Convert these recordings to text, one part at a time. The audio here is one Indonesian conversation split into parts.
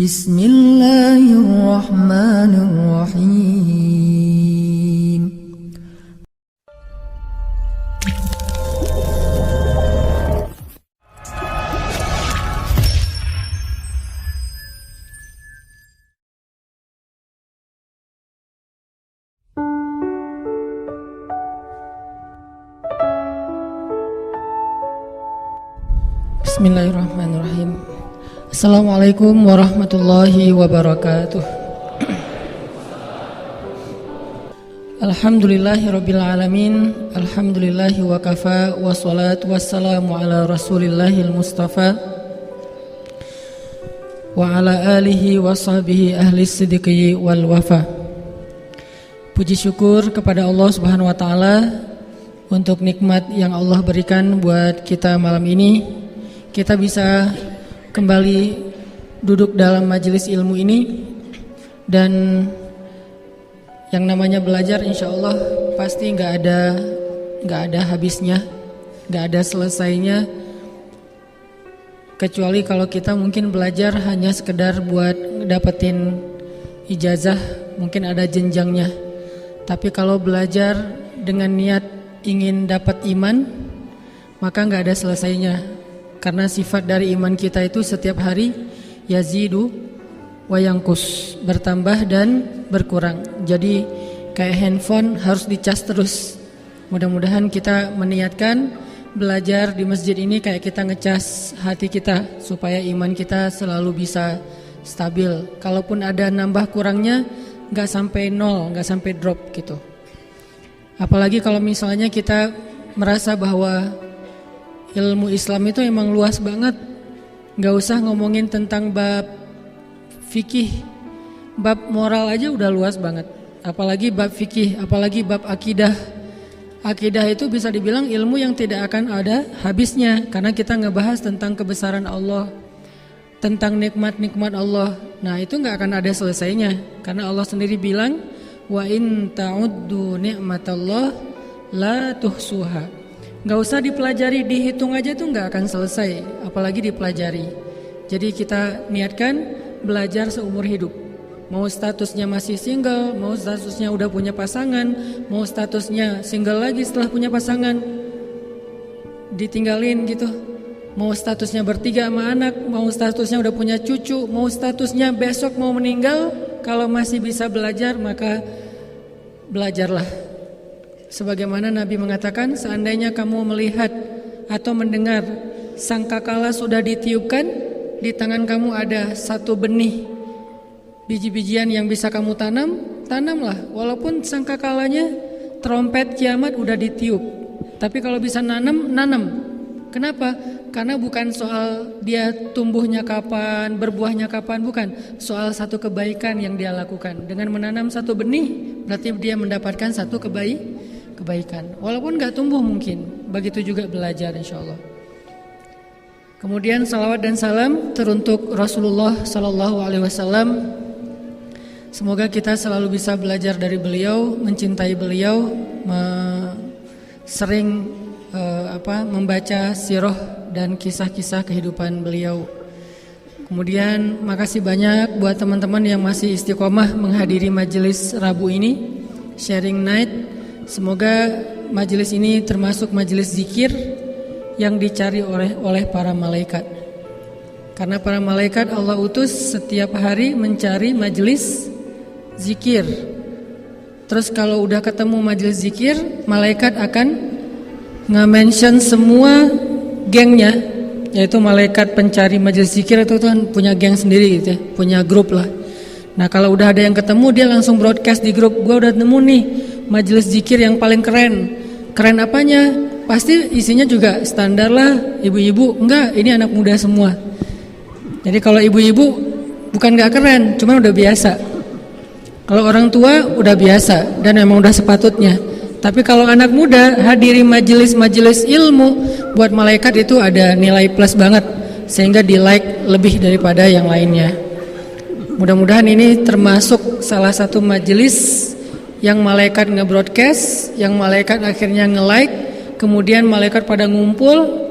Bismillahirrahmanirrahim. Bismillahirrahmanirrahim. Assalamualaikum warahmatullahi wabarakatuh. Alhamdulillahirabbil alamin. Alhamdulillahi wa kafa. Wassalatu wassalamu ala Rasulillahil Mustafa wa ala alihi wa sahbihi ahli sidqi wal wafa. Puji syukur kepada Allah Subhanahu wa taala untuk nikmat yang Allah berikan buat kita malam ini. Kita bisa kembali duduk dalam majelis ilmu ini, dan yang namanya belajar insya Allah pasti nggak ada habisnya, nggak ada selesainya, kecuali kalau kita mungkin belajar hanya sekedar buat dapetin ijazah, mungkin ada jenjangnya. Tapi kalau belajar dengan niat ingin dapat iman, maka nggak ada selesainya. Karena sifat dari iman kita itu setiap hari yazidu wa yanqus, bertambah dan berkurang. Jadi kayak handphone harus dicas terus. Mudah-mudahan kita meniatkan belajar di masjid ini kayak kita ngecas hati kita supaya iman kita selalu bisa stabil. Kalaupun ada nambah kurangnya gak sampai nol, gak sampai drop gitu. Apalagi kalau misalnya kita merasa bahwa ilmu Islam itu emang luas banget, gak usah ngomongin tentang bab fikih, bab moral aja udah luas banget, apalagi bab fikih, apalagi bab akidah. Akidah itu bisa dibilang ilmu yang tidak akan ada habisnya, karena kita ngebahas tentang kebesaran Allah, tentang nikmat-nikmat Allah. Nah itu gak akan ada selesainya, karena Allah sendiri bilang wa in ta'uddu ni'matallah la tuhsuha. Gak usah dipelajari, dihitung aja tuh gak akan selesai, apalagi dipelajari. Jadi kita niatkan belajar seumur hidup. Mau statusnya masih single, mau statusnya udah punya pasangan, mau statusnya single lagi setelah punya pasangan, ditinggalin gitu. Mau statusnya bertiga sama anak, mau statusnya udah punya cucu, mau statusnya besok mau meninggal, kalau masih bisa belajar maka belajarlah. Sebagaimana Nabi mengatakan, seandainya kamu melihat atau mendengar sangkakala sudah ditiupkan, di tangan kamu ada satu benih biji-bijian yang bisa kamu tanam, tanamlah. Walaupun sangkakalanya trompet kiamat udah ditiup, tapi kalau bisa nanam. Kenapa? Karena bukan soal dia tumbuhnya kapan, berbuahnya kapan, bukan. Soal satu kebaikan yang dia lakukan. Dengan menanam satu benih, berarti dia mendapatkan satu kebaikan. Walaupun gak tumbuh mungkin. Begitu juga belajar insya Allah. Kemudian salawat dan salam teruntuk Rasulullah Sallallahu Alaihi Wasallam. Semoga kita selalu bisa belajar dari beliau, mencintai beliau, sering membaca sirah dan kisah-kisah kehidupan beliau. Kemudian makasih banyak buat teman-teman yang masih istiqomah menghadiri majelis Rabu ini, sharing night. Semoga majelis ini termasuk majelis zikir yang dicari oleh para malaikat. Karena para malaikat Allah utus setiap hari mencari majelis zikir. Terus kalau udah ketemu majelis zikir, malaikat akan nge-mention semua gengnya, yaitu malaikat pencari majelis zikir itu kan punya geng sendiri gitu ya, punya grup lah. Nah kalau udah ada yang ketemu, dia langsung broadcast di grup, gua udah nemu nih majelis zikir yang paling keren. Keren apanya? Pasti isinya juga standar lah, ibu-ibu. Enggak, ini anak muda semua. Jadi kalau ibu-ibu bukan gak keren, cuma udah biasa. Kalau orang tua udah biasa dan memang udah sepatutnya. Tapi kalau anak muda hadiri majelis-majelis ilmu, buat malaikat itu ada nilai plus banget, sehingga di like lebih daripada yang lainnya. Mudah-mudahan ini termasuk salah satu majelis yang malaikat nge-broadcast, yang malaikat akhirnya nge-like, kemudian malaikat pada ngumpul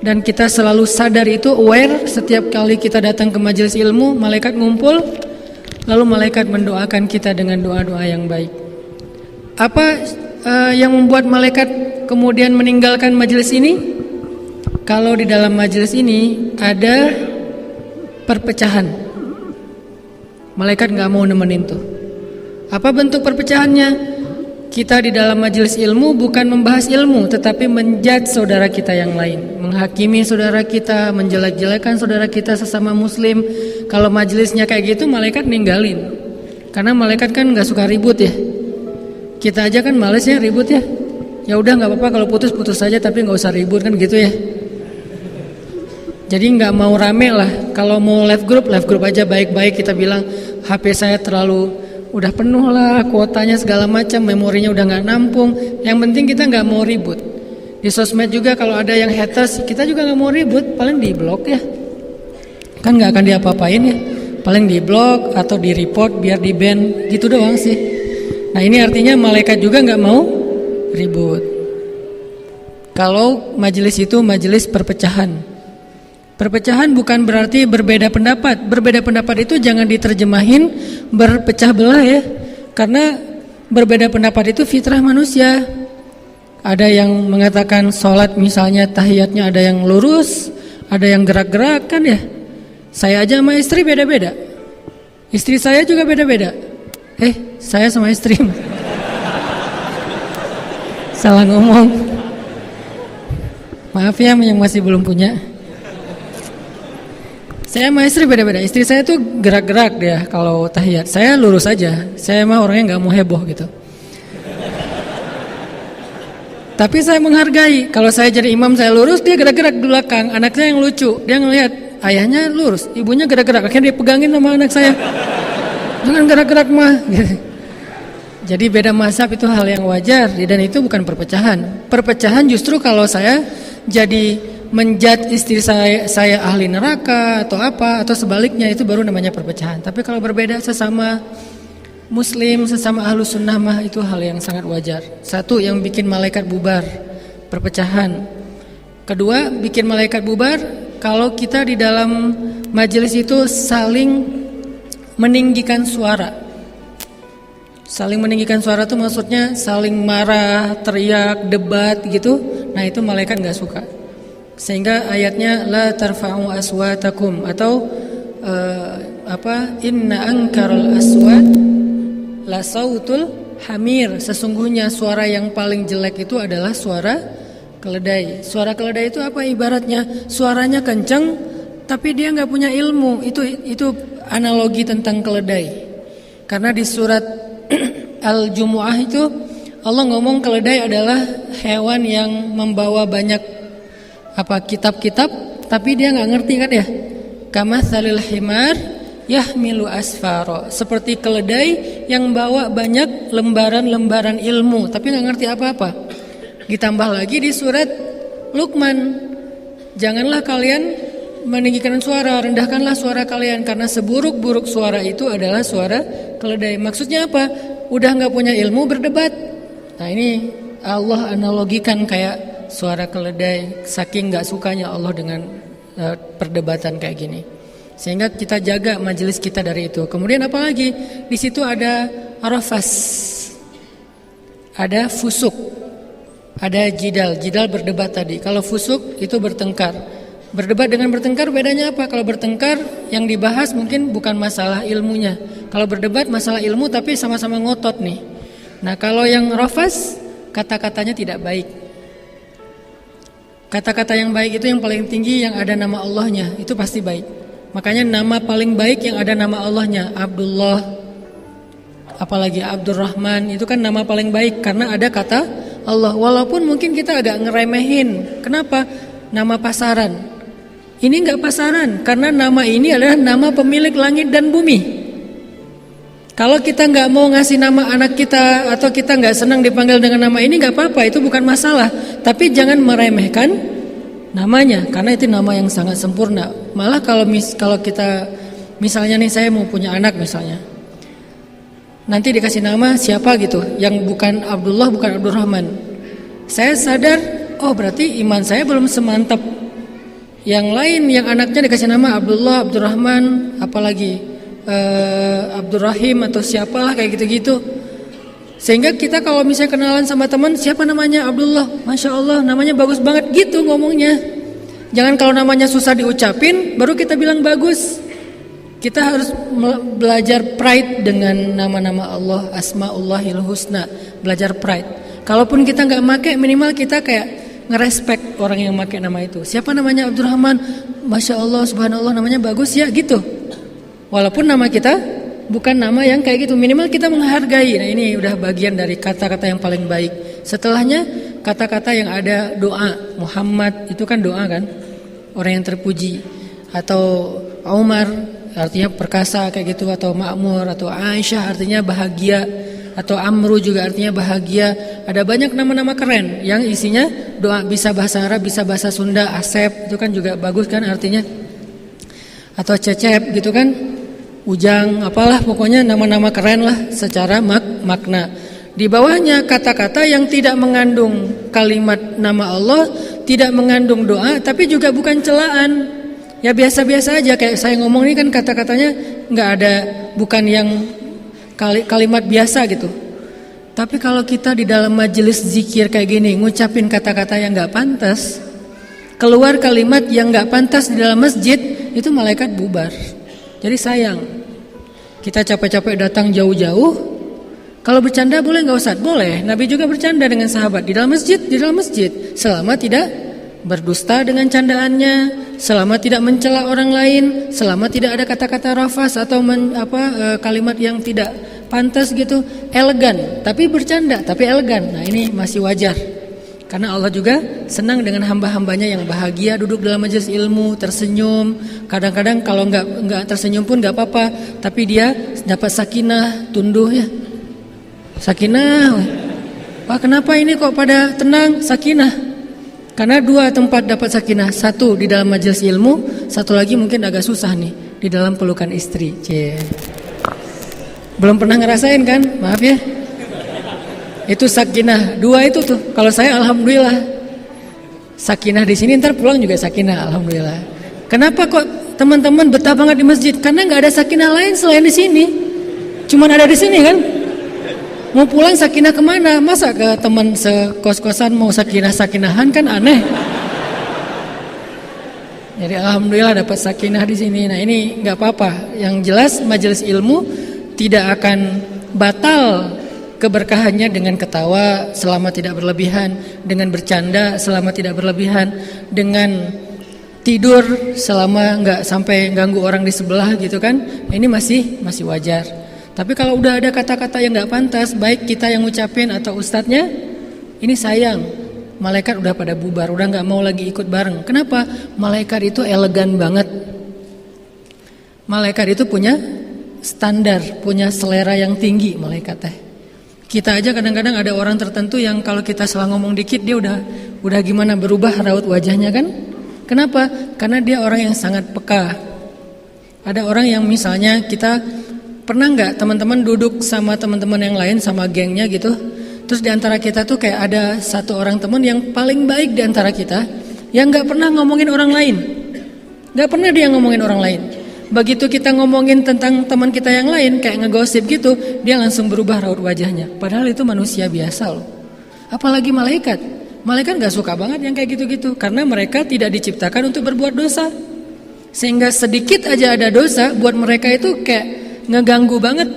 dan kita selalu sadar itu, aware setiap kali kita datang ke majelis ilmu, malaikat ngumpul, lalu malaikat mendoakan kita dengan doa-doa yang baik. Apa yang membuat malaikat kemudian meninggalkan majelis ini? Kalau di dalam majelis ini ada perpecahan, malaikat nggak mau nemenin tuh. Apa bentuk perpecahannya? Kita di dalam majelis ilmu bukan membahas ilmu, tetapi menjudge saudara kita yang lain, menghakimi saudara kita, menjelek-jelekan saudara kita sesama muslim. Kalau majelisnya kayak gitu, malaikat ninggalin. Karena malaikat kan nggak suka ribut ya. Kita aja kan males ya ribut ya. Ya udah nggak apa-apa kalau putus saja, tapi nggak usah ribut kan gitu ya. Jadi nggak mau rame lah. Kalau mau live group aja baik-baik. Kita bilang HP saya terlalu udah penuh lah, kuotanya segala macam, memorinya udah nggak nampung. Yang penting kita nggak mau ribut. Di sosmed juga kalau ada yang haters, kita juga nggak mau ribut, paling di blok ya. Kan nggak akan diapa-apain ya. Paling di blok atau di report biar di ban, gitu doang sih. Nah ini artinya malaikat juga nggak mau ribut. Kalau majelis itu majelis perpecahan. Perpecahan bukan berarti berbeda pendapat. Berbeda pendapat itu jangan diterjemahin berpecah belah ya. Karena berbeda pendapat itu fitrah manusia. Ada yang mengatakan sholat misalnya tahiyatnya ada yang lurus, ada yang gerak-gerak kan ya. Saya aja sama istri beda-beda. Istri saya juga beda-beda. Saya sama istri salah ngomong. Maaf ya yang masih belum punya. Saya sama istri beda-beda. Istri saya tuh gerak-gerak dia kalau tahiyat. Saya lurus aja. Saya mah orangnya nggak mau heboh gitu. Tapi saya menghargai. Kalau saya jadi imam saya lurus, dia gerak-gerak di belakang. Anak saya yang lucu. Dia ngelihat ayahnya lurus, ibunya gerak-gerak. Akhirnya dia pegangin sama anak saya. Jangan gerak-gerak mah. Jadi beda mazhab itu hal yang wajar. Dan itu bukan perpecahan. Perpecahan justru kalau saya jadi menjat istri saya ahli neraka atau apa, atau sebaliknya, itu baru namanya perpecahan. Tapi kalau berbeda sesama muslim, sesama ahlu sunnah mah itu hal yang sangat wajar. Satu yang bikin malaikat bubar, perpecahan. Kedua, bikin malaikat bubar kalau kita di dalam majelis itu saling meninggikan suara. Saling meninggikan suara itu maksudnya saling marah, teriak, debat gitu. Nah itu malaikat gak suka. Sehingga ayatnya la tarfa'u aswatakum atau inna ankaral aswat la sautul hamir. Sesungguhnya suara yang paling jelek itu adalah suara keledai. Suara keledai itu apa ibaratnya? Suaranya kencang tapi dia nggak punya ilmu. Itu analogi tentang keledai. Karena di surat Al-Jumu'ah itu Allah ngomong keledai adalah hewan yang membawa banyak kitab-kitab, tapi dia nggak ngerti kan ya. Kamatsalil himar yahmilu asfaro, seperti keledai yang bawa banyak lembaran-lembaran ilmu, tapi nggak ngerti apa-apa. Ditambah lagi di surat Luqman, janganlah kalian meninggikan suara, rendahkanlah suara kalian, karena seburuk-buruk suara itu adalah suara keledai. Maksudnya apa? Udah nggak punya ilmu berdebat. Nah ini Allah analogikan kayak suara keledai, saking gak sukanya Allah dengan perdebatan kayak gini. Sehingga kita jaga majelis kita dari itu. Kemudian apa lagi? Di situ ada arafas, ada fusuk, ada jidal. Jidal berdebat tadi. Kalau fusuk itu bertengkar. Berdebat dengan bertengkar bedanya apa? Kalau bertengkar yang dibahas mungkin bukan masalah ilmunya. Kalau berdebat masalah ilmu tapi sama-sama ngotot nih. Nah kalau yang rafas, kata-katanya tidak baik. Kata-kata yang baik itu yang paling tinggi yang ada nama Allahnya, itu pasti baik. Makanya nama paling baik yang ada nama Allahnya, Abdullah, apalagi Abdurrahman, itu kan nama paling baik karena ada kata Allah. Walaupun mungkin kita agak ngeremehin. Kenapa? Nama pasaran. Ini enggak pasaran karena nama ini adalah nama pemilik langit dan bumi. Kalau kita nggak mau ngasih nama anak kita atau kita nggak senang dipanggil dengan nama ini, nggak apa-apa, itu bukan masalah. Tapi jangan meremehkan namanya, karena itu nama yang sangat sempurna. Malah kalau kita misalnya nih, saya mau punya anak misalnya, nanti dikasih nama siapa gitu, yang bukan Abdullah, bukan Abdurrahman, saya sadar, oh berarti iman saya belum semantap Yang lain yang anaknya dikasih nama Abdullah, Abdurrahman, apalagi Abdurrahim atau siapalah kayak gitu-gitu. Sehingga kita kalau misalnya kenalan sama teman, siapa namanya Abdullah, Masya Allah namanya bagus banget gitu ngomongnya. Jangan kalau namanya susah diucapin baru kita bilang bagus. Kita harus belajar pride dengan nama-nama Allah, Asmaullahil Husna, belajar pride. Kalaupun kita nggak make, minimal kita kayak ngerespek orang yang make nama itu. Siapa namanya Abdurrahman, Masya Allah, Subhanallah namanya bagus ya gitu. Walaupun nama kita bukan nama yang kayak gitu, minimal kita menghargai. Nah ini udah bagian dari kata-kata yang paling baik. Setelahnya kata-kata yang ada doa. Muhammad itu kan doa kan, orang yang terpuji. Atau Umar artinya perkasa kayak gitu, atau makmur, atau Aisyah artinya bahagia, atau Amru juga artinya bahagia. Ada banyak nama-nama keren yang isinya doa, bisa bahasa Arab, bisa bahasa Sunda. Asep itu kan juga bagus kan artinya. Atau Cecep gitu kan, Ujang, apalah pokoknya nama-nama keren lah secara makna. Di bawahnya kata-kata yang tidak mengandung kalimat nama Allah, tidak mengandung doa, tapi juga bukan celaan. Ya biasa-biasa aja, kayak saya ngomong ini kan kata-katanya nggak ada, bukan yang kalimat biasa gitu. Tapi kalau kita di dalam majelis zikir kayak gini ngucapin kata-kata yang nggak pantas, keluar kalimat yang nggak pantas di dalam masjid, itu malaikat bubar. Jadi sayang, kita capek-capek datang jauh-jauh. Kalau bercanda boleh nggak Ustaz? Boleh. Nabi juga bercanda dengan sahabat di dalam masjid, selama tidak berdusta dengan candaannya, selama tidak mencela orang lain, selama tidak ada kata-kata rafas atau kalimat yang tidak pantas gitu, elegan, tapi bercanda, tapi elegan. Nah ini masih wajar, karena Allah juga senang dengan hamba-hambanya yang bahagia duduk dalam majelis ilmu, tersenyum. Kadang-kadang kalau nggak tersenyum pun nggak apa-apa, tapi dia dapat sakinah, tunduh ya, sakinah. Wah kenapa ini kok pada tenang? Sakinah. Karena dua tempat dapat sakinah, satu di dalam majelis ilmu, satu lagi mungkin agak susah nih di dalam pelukan istri. Belum pernah ngerasain kan? Maaf ya. Itu sakinah. Dua itu tuh. Kalau saya alhamdulillah sakinah di sini, ntar pulang juga sakinah, alhamdulillah. Kenapa kok teman-teman betah banget di masjid? Karena nggak ada sakinah lain selain di sini. Cuman ada di sini kan? Mau pulang sakinah kemana? Masa ke teman sekos-kosan mau sakinah-sakinahan kan aneh. Jadi alhamdulillah dapat sakinah di sini. Nah ini nggak apa-apa. Yang jelas majelis ilmu tidak akan batal keberkahannya dengan ketawa selama tidak berlebihan, dengan bercanda selama tidak berlebihan, dengan tidur selama nggak sampai ganggu orang di sebelah gitu kan. Ini masih wajar. Tapi kalau udah ada kata-kata yang gak pantas, baik kita yang ngucapin atau ustadznya, ini sayang. Malaikat udah pada bubar, udah gak mau lagi ikut bareng. Kenapa? Malaikat itu elegan banget. Malaikat itu punya standar, punya selera yang tinggi malaikat teh. Kita aja kadang-kadang ada orang tertentu yang kalau kita salah ngomong dikit, dia udah gimana berubah raut wajahnya kan? Kenapa? Karena dia orang yang sangat peka. Ada orang yang misalnya kita pernah nggak teman-teman duduk sama teman-teman yang lain, sama gengnya gitu, terus di antara kita tuh kayak ada satu orang teman yang paling baik di antara kita, yang nggak pernah ngomongin orang lain, nggak pernah dia ngomongin orang lain. Begitu kita ngomongin tentang teman kita yang lain, kayak ngegosip gitu, dia langsung berubah raut wajahnya. Padahal itu manusia biasa loh. Apalagi malaikat. Malaikat nggak suka banget yang kayak gitu-gitu, karena mereka tidak diciptakan untuk berbuat dosa. Sehingga sedikit aja ada dosa, buat mereka itu kayak ngeganggu banget.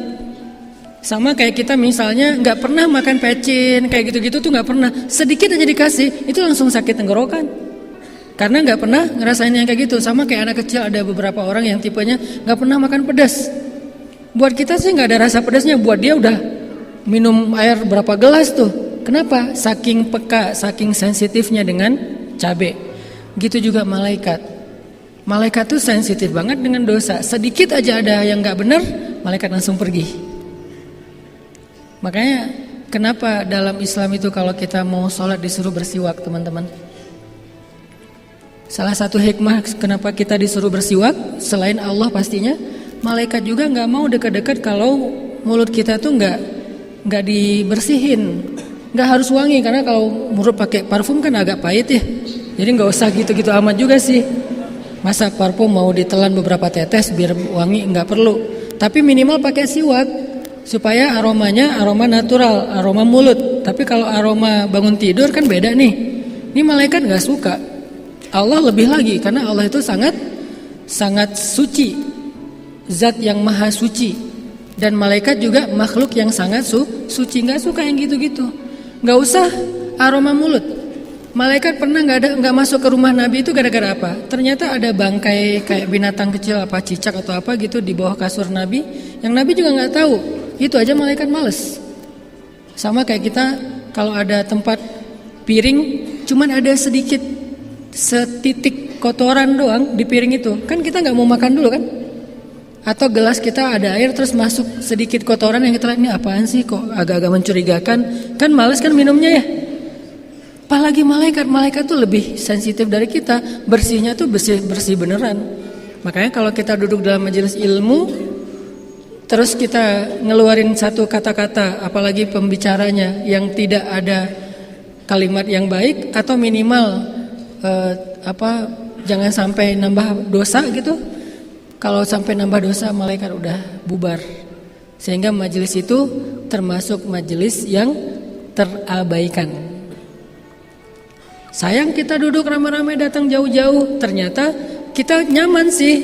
Sama kayak kita misalnya nggak pernah makan pecin kayak gitu-gitu tuh nggak pernah, sedikit aja dikasih itu langsung sakit tenggorokan karena nggak pernah ngerasain yang kayak gitu. Sama kayak anak kecil, ada beberapa orang yang tipenya nggak pernah makan pedas. Buat kita sih nggak ada rasa pedasnya, buat dia udah minum air berapa gelas tuh. Kenapa? Saking peka, saking sensitifnya dengan cabai. Gitu juga malaikat. Malaikat tuh sensitif banget dengan dosa. Sedikit aja ada yang gak benar, malaikat langsung pergi. Makanya kenapa dalam Islam itu kalau kita mau sholat disuruh bersiwak teman-teman. Salah satu hikmah kenapa kita disuruh bersiwak, selain Allah pastinya, malaikat juga gak mau dekat-dekat kalau mulut kita tuh gak dibersihin. Gak harus wangi, karena kalau mulut pakai parfum kan agak pahit ya. Jadi gak usah gitu-gitu amat juga sih. Masa parfum mau ditelan beberapa tetes biar wangi, nggak perlu. Tapi minimal pakai siwak supaya aromanya aroma natural, aroma mulut. Tapi kalau aroma bangun tidur kan beda nih. Ini malaikat nggak suka. Allah lebih lagi karena Allah itu sangat suci, zat yang maha suci. Dan malaikat juga makhluk yang sangat suci, nggak suka yang gitu-gitu. Nggak usah aroma mulut. Malaikat pernah nggak masuk ke rumah Nabi itu gara-gara apa? Ternyata ada bangkai kayak binatang kecil apa cicak atau apa gitu di bawah kasur Nabi, yang Nabi juga nggak tahu. Itu aja malaikat males. Sama kayak kita kalau ada tempat piring, cuman ada sedikit setitik kotoran doang di piring itu, kan kita nggak mau makan dulu kan? Atau gelas kita ada air terus masuk sedikit kotoran yang kita lihat ini apaan sih kok agak-agak mencurigakan, kan males kan minumnya ya. Apalagi malaikat tuh lebih sensitif dari kita, bersihnya tuh bersih beneran. Makanya kalau kita duduk dalam majelis ilmu, terus kita ngeluarin satu kata-kata, apalagi pembicaranya yang tidak ada kalimat yang baik atau minimal jangan sampai nambah dosa gitu. Kalau sampai nambah dosa, malaikat udah bubar. Sehingga majelis itu termasuk majelis yang terabaikan. Sayang kita duduk ramai-ramai datang jauh-jauh, ternyata kita nyaman sih.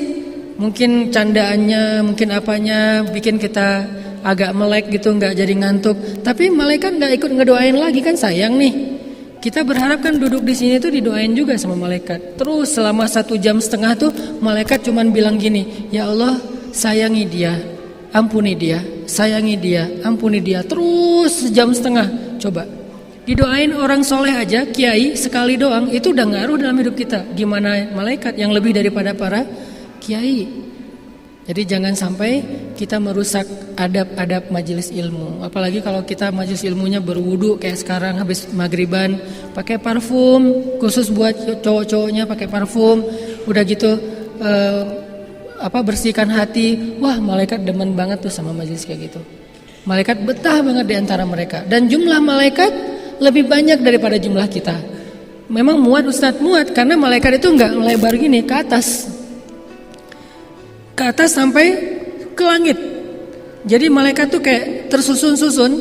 Mungkin candaannya, mungkin apanya bikin kita agak melek gitu, nggak jadi ngantuk. Tapi malaikat nggak ikut ngedoain lagi kan, sayang nih. Kita berharap kan duduk di sini tuh didoain juga sama malaikat. Terus selama 1,5 jam tuh malaikat cuman bilang gini, ya Allah sayangi dia, ampuni dia, sayangi dia, ampuni dia. Terus 1,5 jam, coba. Didoain orang soleh aja, kiai sekali doang, itu udah ngaruh dalam hidup kita. Gimana malaikat yang lebih daripada para kiai. Jadi jangan sampai kita merusak adab-adab majelis ilmu. Apalagi kalau kita majelis ilmunya berwudu kayak sekarang habis maghriban, pakai parfum khusus buat cowok-cowoknya, pakai parfum. Udah gitu bersihkan hati. Wah, malaikat demen banget tuh sama majelis kayak gitu. Malaikat betah banget di antara mereka. Dan jumlah malaikat lebih banyak daripada jumlah kita. Memang muat Ustadz, muat karena malaikat itu nggak melebar gini ke atas sampai ke langit. Jadi malaikat tuh kayak tersusun-susun.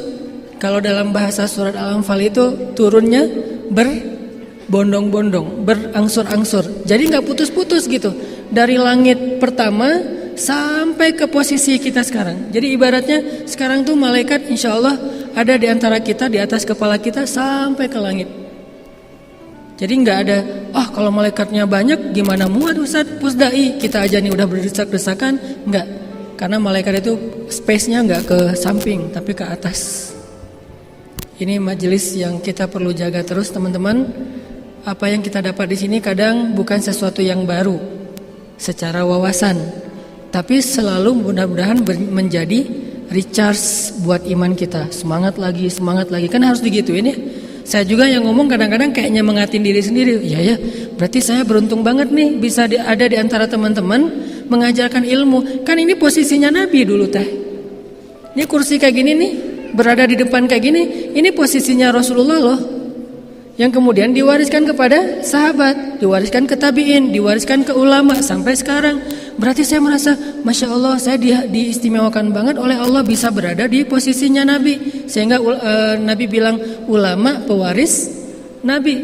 Kalau dalam bahasa surat Al-Anfal itu turunnya berbondong-bondong, berangsur-angsur. Jadi nggak putus-putus gitu. Dari langit pertama sampai ke posisi kita sekarang. Jadi ibaratnya sekarang tuh malaikat insya Allah ada di antara kita, di atas kepala kita sampai ke langit. Jadi nggak ada, kalau malaikatnya banyak gimana muat Ustadz, pusdai kita aja nih udah berdesak-desakan. Nggak, karena malaikat itu space-nya nggak ke samping tapi ke atas. Ini majelis yang kita perlu jaga terus teman-teman. Apa yang kita dapat di sini kadang bukan sesuatu yang baru secara wawasan, tapi selalu mudah-mudahan menjadi recharge buat iman kita. Semangat lagi, kan harus digituin ya. Saya juga yang ngomong kadang-kadang kayaknya mengatin diri sendiri. Ya, berarti saya beruntung banget nih bisa ada di antara teman-teman mengajarkan ilmu. Kan ini posisinya Nabi dulu teh. Ini kursi kayak gini nih, berada di depan kayak gini. Ini posisinya Rasulullah loh. Yang kemudian diwariskan kepada sahabat, diwariskan ke tabi'in, diwariskan ke ulama sampai sekarang. Berarti saya merasa, Masya Allah, saya diistimewakan banget oleh Allah bisa berada di posisinya Nabi. Sehingga Nabi bilang ulama pewaris Nabi.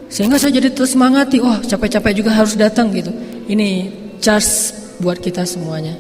Sehingga saya jadi terus semangati, capek-capek juga harus datang gitu. Ini charge buat kita semuanya.